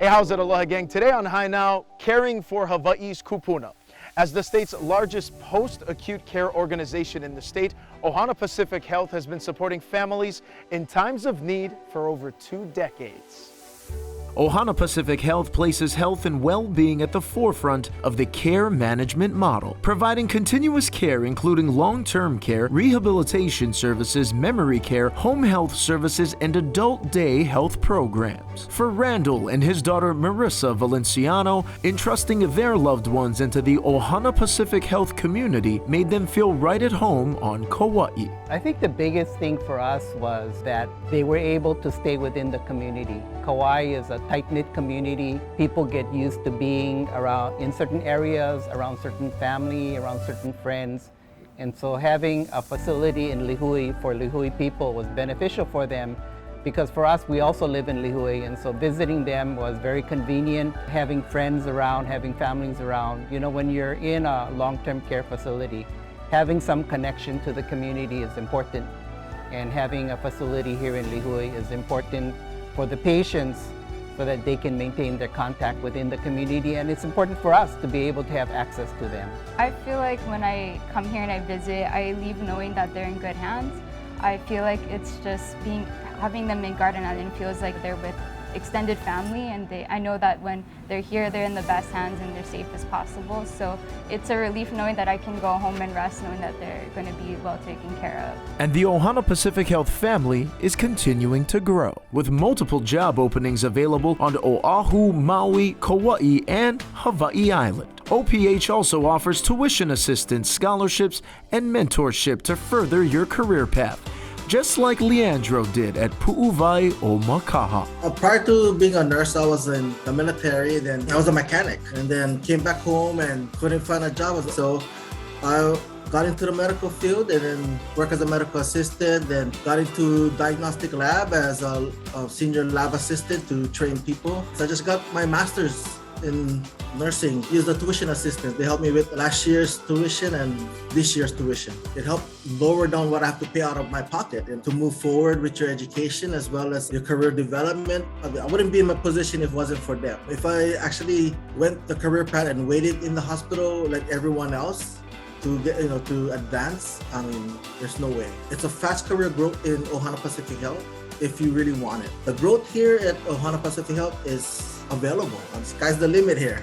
how's it, Aloha gang? Today on High Now, caring for Hawaii's kupuna. As the state's largest post-acute care organization in the state, Ohana Pacific Health has been supporting families in times of need for over 2 decades. Ohana Pacific Health places health and well-being at the forefront of the care management model, providing continuous care including long-term care, rehabilitation services, memory care, home health services, and adult day health programs. For Randall and his daughter Marissa Valenciano, entrusting their loved ones into the Ohana Pacific Health community made them feel right at home on Kauai. I think the biggest thing for us was that they were able to stay within the community. Kauai is a tight-knit community. People get used to being around in certain areas, around certain family, around certain friends. And so having a facility in Lihue for Lihue people was beneficial for them, because for us, we also live in Lihue, and so visiting them was very convenient. Having friends around, having families around. You know, when you're in a long-term care facility, having some connection to the community is important. And having a facility here in Lihue is important for the patients so that they can maintain their contact within the community, and it's important for us to be able to have access to them. I feel like when I come here and I visit, I leave knowing that they're in good hands. I feel like it's just having them in Garden Island feels like they're with extended family, and I know that when they're here, they're in the best hands and they're safe as possible. So it's a relief knowing that I can go home and rest knowing that they're going to be well taken care of. And the Ohana Pacific Health family is continuing to grow, with multiple job openings available on Oahu, Maui, Kauai, and Hawaii Island. OPH also offers tuition assistance, scholarships, and mentorship to further your career path, just like Leandro did at Pu'uwai o Makaha. Prior to being a nurse, I was in the military, then I was a mechanic, and then came back home and couldn't find a job. So I got into the medical field and then worked as a medical assistant, then got into diagnostic lab as a senior lab assistant to train people. So I just got my master's in nursing, used the tuition assistance. They helped me with last year's tuition and this year's tuition. It helped lower down what I have to pay out of my pocket and to move forward with your education as well as your career development. I wouldn't be in my position if it wasn't for them. If I actually went the career path and waited in the hospital like everyone else to get, to advance, I mean, there's no way. It's a fast career growth in Ohana Pacific Health if you really want it. The growth here at Ohana Pacific Health is available. Sky's the limit here.